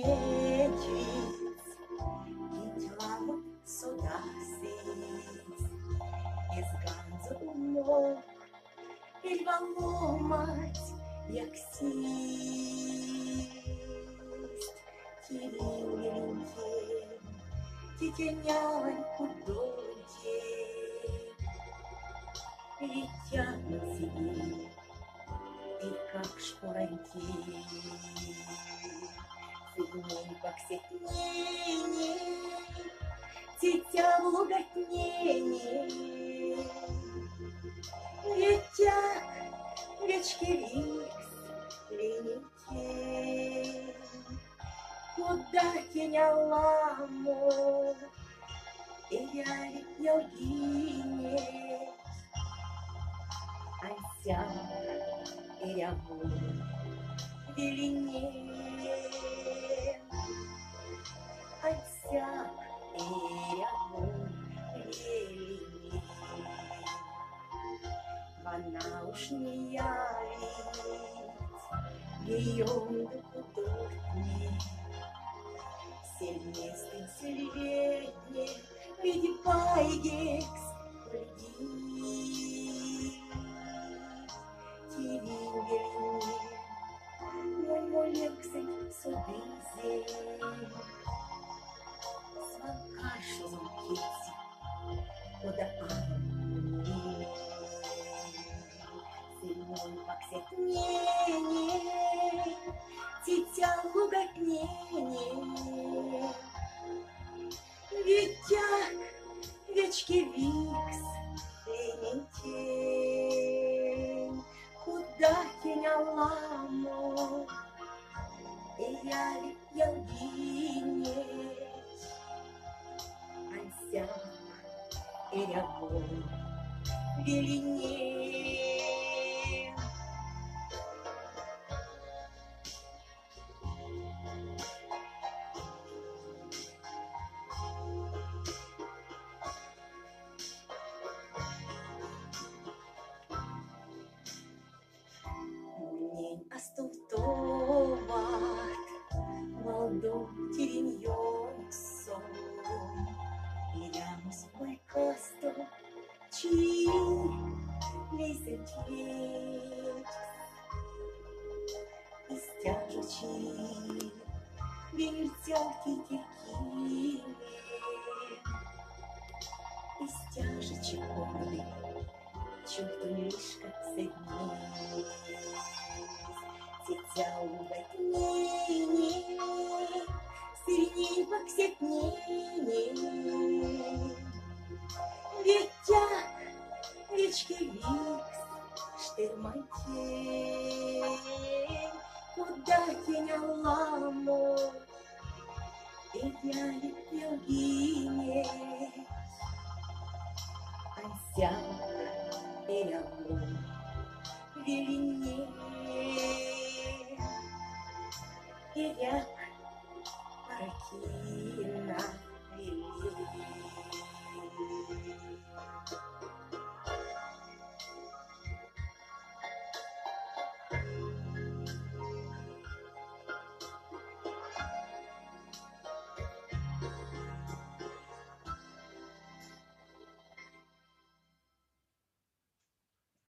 niecic, gitłam sodasis, jest ganzo umok, il valomać jak sist, тиринге, тетенявой худоте, летят на тебе, и как шкураньки. Сидней поксетнение, дитя в луготнение. Летят речки Викс, линейки, куда теня ламу, и я Евгений, Ансян и Ряву, Велине. Ансяк и Ряву, Велине. Вона уж не явить, ее художник. Сильнестый сельветне, види пайгекс, приди. Тиринге, мой молексель судызе. Свалкашу звукицы, куда амни. Сильной поксетнение, дитя луготнение. Летят речки Викс, ленитень, куда теня ламу, и я Евгений, Ансяк и Ряву, Велине. Астутovat молодом тириньонсом, Iremos por costo ci leisentientes, Истяжучи вильцёки текие, Истяжучи горды, чуктунишка средней. Дитя угоднение, средней поксетнение. Летят речки Викс, штырмантень, куда теня ламу, и я Евгений, Ансяк и Ряву, Велине. Иряк, Аракина, Велине.